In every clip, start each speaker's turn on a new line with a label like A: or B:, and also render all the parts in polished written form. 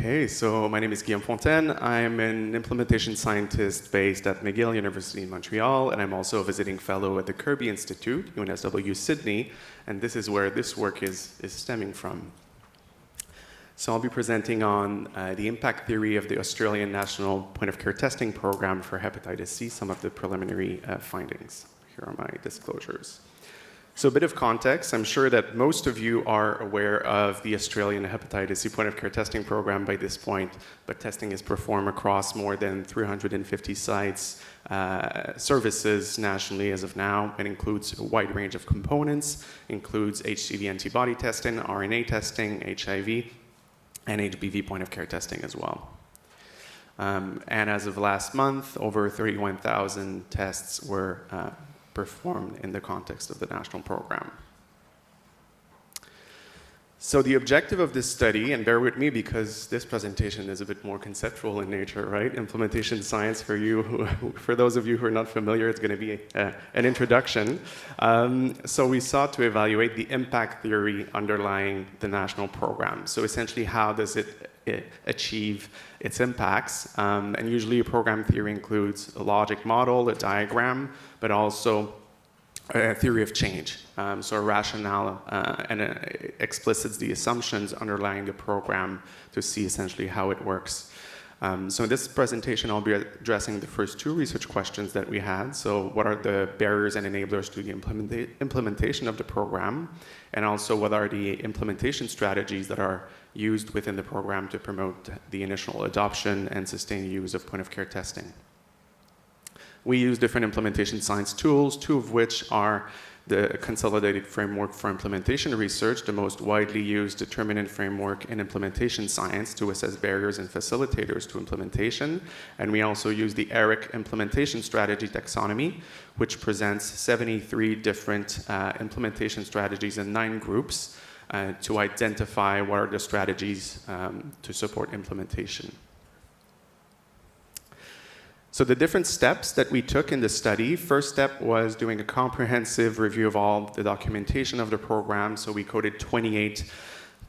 A: Okay, so my name is Guillaume Fontaine. I'm an implementation scientist based at Mcgill University in Montreal, and I'm also a visiting fellow at the Kirby Institute, UNSW Sydney, and this is where this work is stemming from. So I'll be presenting on the impact theory of the Australian National Point-of-Care Testing Program for hepatitis C, some of the preliminary findings. Here are my disclosures. So a bit of context, I'm sure that most of you are aware of the Australian hepatitis C point-of-care testing program by this point, but testing is performed across more than 350 sites, services nationally as of now. It includes a wide range of components, includes HCV antibody testing, RNA testing, HIV, and HBV point-of-care testing as well. And as of last month, over 31,000 tests were performed in the context of the national program. So the objective of this study, and bear with me because this presentation is a bit more conceptual in nature, right? Implementation science for you, for those of you who are not familiar, it's going to be an introduction. So we sought to evaluate the impact theory underlying the national program. So essentially, how does it achieve its impacts? And usually a program theory includes a logic model, a diagram, but also a theory of change. So a rationale and explicits the assumptions underlying the program to see essentially how it works. So in this presentation, I'll be addressing the first two research questions that we had. So what are the barriers and enablers to the implementation of the program? And also what are the implementation strategies that are used within the program to promote the initial adoption and sustained use of point-of-care testing? We use different implementation science tools, two of which are the Consolidated Framework for Implementation Research, the most widely used determinant framework in implementation science to assess barriers and facilitators to implementation. And we also use the ERIC Implementation Strategy Taxonomy, which presents 73 different implementation strategies in 9 groups to identify what are the strategies to support implementation. So the different steps that we took in the study, first step was doing a comprehensive review of all the documentation of the program. So we coded 28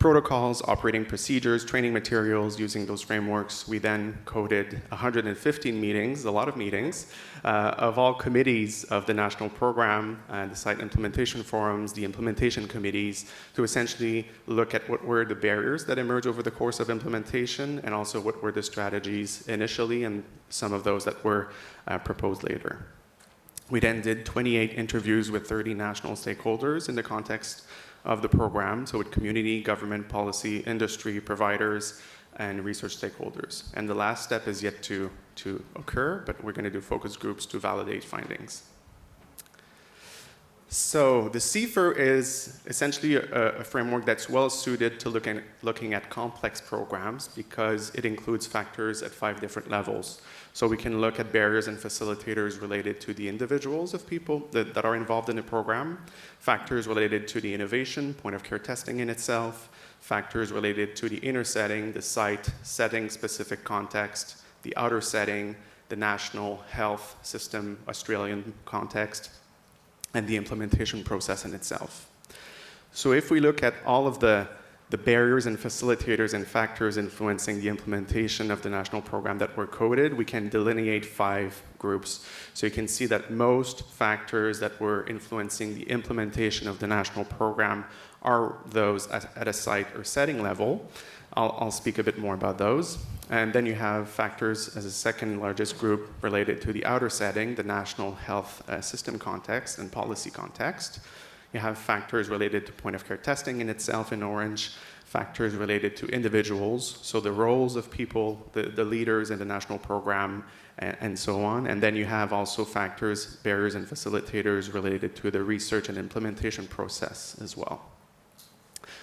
A: protocols, operating procedures, training materials using those frameworks. We then coded 115 meetings, a lot of meetings, of all committees of the national program, the site implementation forums, the implementation committees, to essentially look at what were the barriers that emerged over the course of implementation, and also what were the strategies initially, and some of those that were proposed later. We then did 28 interviews with 30 national stakeholders in the context of the program, so with community, government, policy, industry, providers, and research stakeholders. And the last step is yet to occur, but we're going to do focus groups to validate findings. So the CFIR is essentially a framework that's well suited to looking at complex programs because it includes factors at 5 different levels. So we can look at barriers and facilitators related to the individuals of people that are involved in the program, factors related to the innovation, point-of-care testing in itself, factors related to the inner setting, the site setting specific context, the outer setting, the national health system, Australian context, and the implementation process in itself. So if we look at all of the barriers and facilitators and factors influencing the implementation of the national program that were coded, we can delineate 5 groups. So you can see that most factors that were influencing the implementation of the national program are those at a site or setting level. I'll speak a bit more about those. And then you have factors as a second largest group related to the outer setting, the national health system context and policy context. You have factors related to point-of-care testing in itself in orange, factors related to individuals, so the roles of people, the leaders in the national program, and so on. And then you have also factors, barriers, and facilitators related to the research and implementation process as well.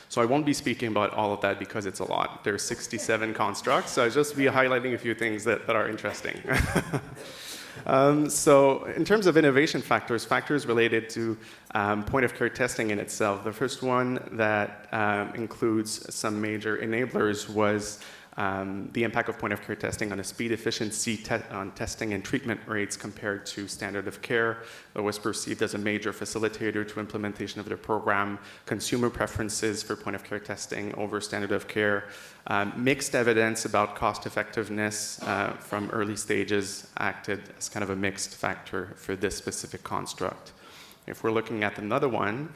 A: So I won't be speaking about all of that because it's a lot. There are 67 constructs, so I'll just be highlighting a few things that are interesting. So in terms of innovation factors, factors related to point-of-care testing in itself, the first one that includes some major enablers was the impact of point-of-care testing on the speed, efficiency, on testing and treatment rates compared to standard of care. It was perceived as a major facilitator to implementation of the program, consumer preferences for point-of-care testing over standard of care, mixed evidence about cost effectiveness from early stages acted as kind of a mixed factor for this specific construct. If we're looking at another one,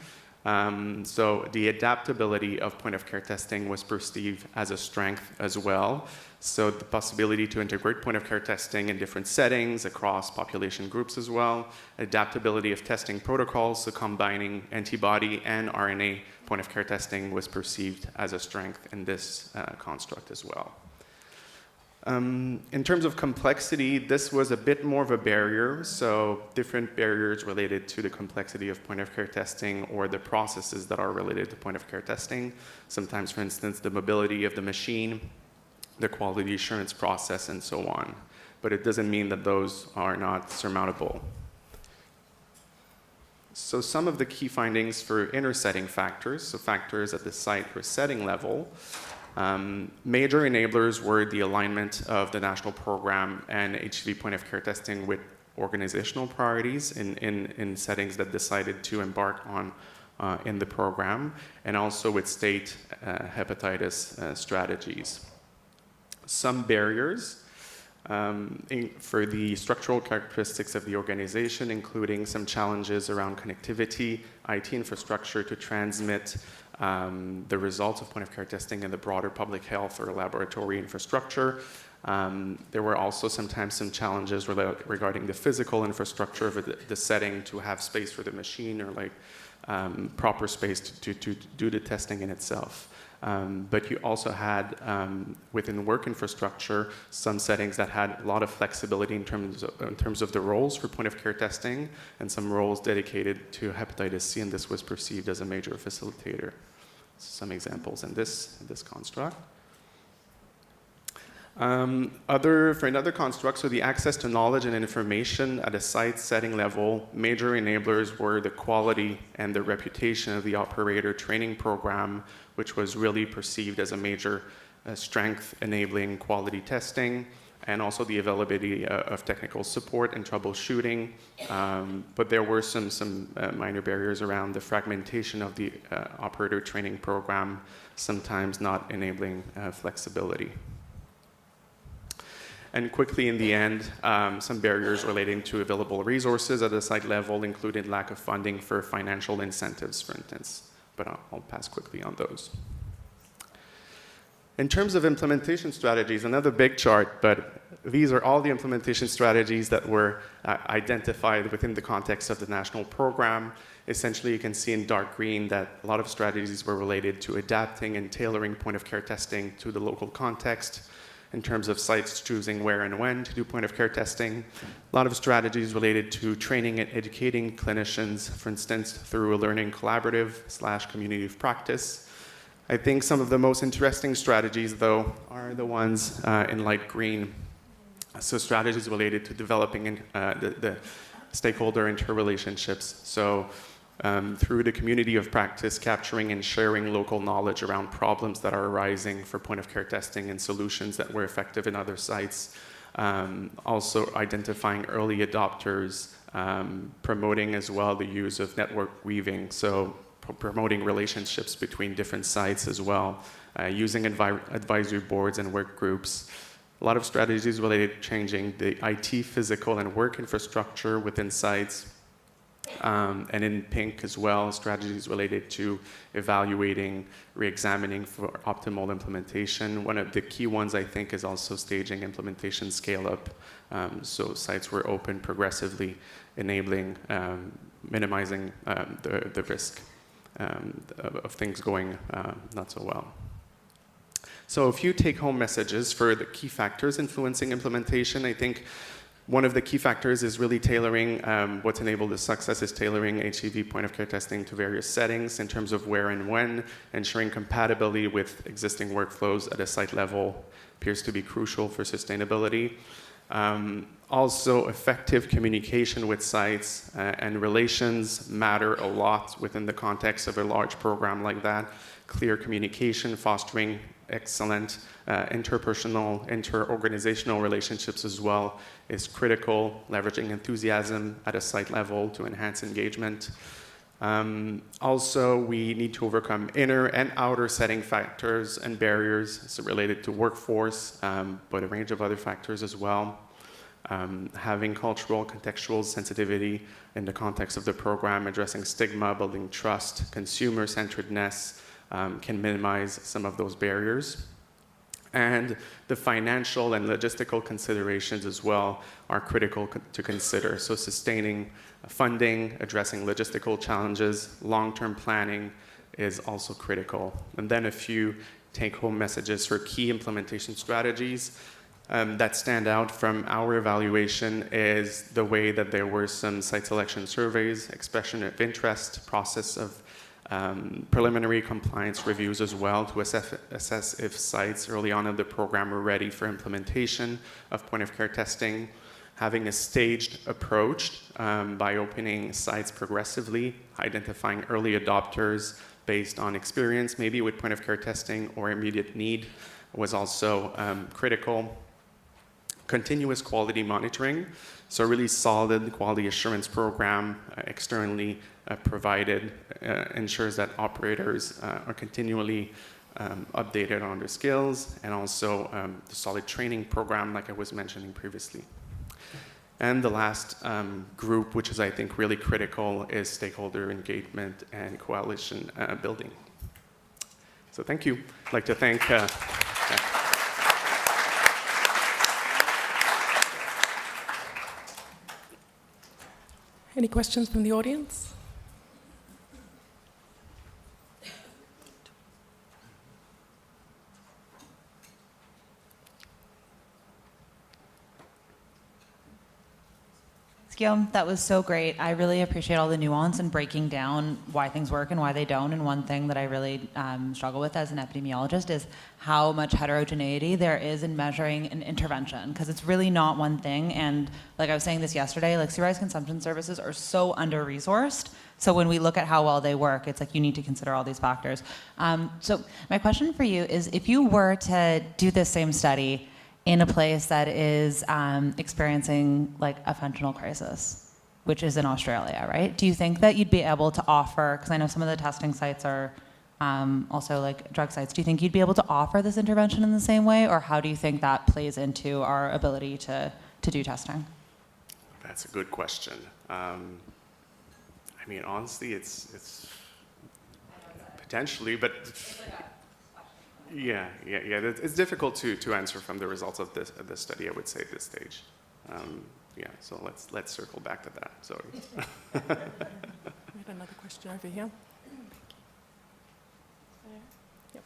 A: so the adaptability of point-of-care testing was perceived as a strength as well. So the possibility to integrate point-of-care testing in different settings across population groups as well. Adaptability of testing protocols, so combining antibody and RNA point-of-care testing was perceived as a strength in this construct as well. In terms of complexity, this was a bit more of a barrier, so different barriers related to the complexity of point-of-care testing or the processes that are related to point-of-care testing. Sometimes, for instance, the mobility of the machine, the quality assurance process, and so on. But it doesn't mean that those are not surmountable. So some of the key findings for inter-setting factors, so factors at the site or setting level. Major enablers were the alignment of the national program and HCV point-of-care testing with organizational priorities in settings that decided to embark on in the program, and also with state hepatitis strategies. Some barriers for the structural characteristics of the organization, including some challenges around connectivity, IT infrastructure to transmit the results of point-of-care testing in the broader public health or laboratory infrastructure. There were also sometimes some challenges regarding the physical infrastructure of the setting to have space for the machine or proper space to do the testing in itself. But you also had, within work infrastructure, some settings that had a lot of flexibility in terms of the roles for point-of-care testing, and some roles dedicated to hepatitis C, and this was perceived as a major facilitator. Some examples in this construct. For another construct, so the access to knowledge and information at a site setting level, major enablers were the quality and the reputation of the operator training program, which was really perceived as a major strength enabling quality testing, and also the availability of technical support and troubleshooting. But there were some minor barriers around the fragmentation of the operator training program, sometimes not enabling flexibility. And quickly, in the end, some barriers relating to available resources at the site level included lack of funding for financial incentives, for instance. But I'll pass quickly on those. In terms of implementation strategies, another big chart, but these are all the implementation strategies that were identified within the context of the national program. Essentially, you can see in dark green that a lot of strategies were related to adapting and tailoring point-of-care testing to the local context, in terms of sites choosing where and when to do point-of-care testing. A lot of strategies related to training and educating clinicians, for instance, through a learning collaborative / community of practice. I think some of the most interesting strategies, though, are the ones in light green. So strategies related to developing the stakeholder interrelationships. So through the community of practice, capturing and sharing local knowledge around problems that are arising for point-of-care testing and solutions that were effective in other sites. Also identifying early adopters, promoting as well the use of network weaving, so promoting relationships between different sites as well, using advisory boards and work groups. A lot of strategies related to changing the IT, physical, and work infrastructure within sites. And in pink as well, strategies related to evaluating, re-examining for optimal implementation. One of the key ones, I think, is also staging implementation scale-up. So sites were open progressively, enabling, minimizing the risk of things going not so well. So a few take-home messages for the key factors influencing implementation. I think one of the key factors is really tailoring, what's enabled the success is tailoring HCV point-of-care testing to various settings in terms of where and when, ensuring compatibility with existing workflows at a site level appears to be crucial for sustainability. Also, effective communication with sites and relations matter a lot within the context of a large program like that. Clear communication, fostering excellent interpersonal, inter-organizational relationships as well is critical, leveraging enthusiasm at a site level to enhance engagement. Also, we need to overcome inner and outer setting factors and barriers related to workforce, but a range of other factors as well. Having cultural, contextual sensitivity in the context of the program, addressing stigma, building trust, consumer-centeredness can minimize some of those barriers. And the financial and logistical considerations as well are critical to consider. So sustaining funding, addressing logistical challenges, long-term planning is also critical. And then a few take-home messages for key implementation strategies that stand out from our evaluation is the way that there were some site selection surveys, expression of interest, process of preliminary compliance reviews as well to assess if sites early on in the program are ready for implementation of point-of-care testing, having a staged approach by opening sites progressively, identifying early adopters based on experience, maybe with point-of-care testing or immediate need was also critical. Continuous quality monitoring, so a really solid quality assurance program externally provided ensures that operators are continually updated on their skills, and also the solid training program like I was mentioning previously. And the last group, which is I think really critical, is stakeholder engagement and coalition building. So thank you. I'd like to thank
B: Any questions from the audience?
C: Guillaume, that was so great. I really appreciate all the nuance and breaking down why things work and why they don't. And one thing that I really struggle with as an epidemiologist is how much heterogeneity there is in measuring an intervention, because it's really not one thing. And like I was saying this yesterday, like supervised consumption services are so under-resourced. So when we look at how well they work, it's like you need to consider all these factors. So my question for you is, if you were to do this same study in a place that is experiencing like a fentanyl crisis, which is in Australia, right? Do you think that you'd be able to offer, because I know some of the testing sites are also like drug sites, do you think you'd be able to offer this intervention in the same way, or how do you think that plays into our ability to do testing?
A: That's a good question. I mean, honestly, it's potentially, but yeah. It's difficult to answer from the results of this study, I would say, at this stage. Yeah, so let's circle back to that. Sorry.
B: We have another question over here. Yep.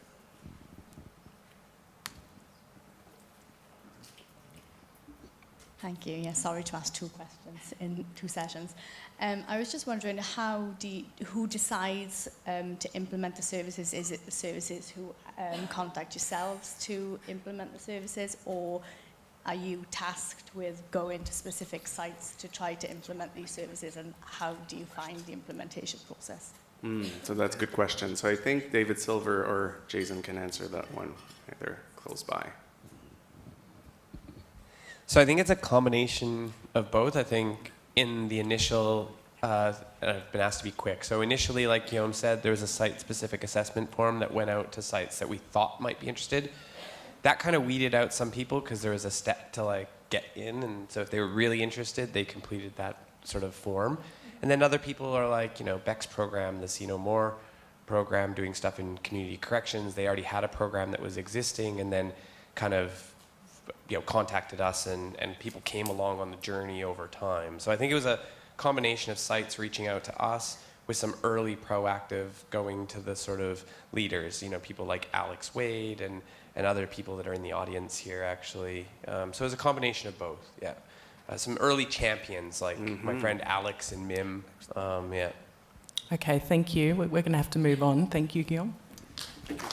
D: Thank you. Yeah, sorry to ask two questions in 2 sessions. I was just wondering, who decides to implement the services? Is it the services who contact yourselves to implement the services, or are you tasked with going to specific sites to try to implement these services, and how do you find the implementation process?
A: So that's a good question. So I think David Silver or Jason can answer that one. They're close by.
E: So I think it's a combination of both. I think in the initial, and I've been asked to be quick. So initially, like Guillaume said, there was a site-specific assessment form that went out to sites that we thought might be interested. That kind of weeded out some people because there was a step to like get in, and so if they were really interested, they completed that sort of form. And then other people are like, you know, Beck's program, the See No More program, doing stuff in community corrections. They already had a program that was existing, and then kind of contacted us, and people came along on the journey over time. So I think it was a combination of sites reaching out to us with some early proactive going to the sort of leaders, people like Alex Wade and other people that are in the audience here actually. So it was a combination of both, yeah. Some early champions like my friend Alex and Mim, yeah.
B: Okay, thank you. We're going to have to move on. Thank you, Guillaume.
A: Thank you.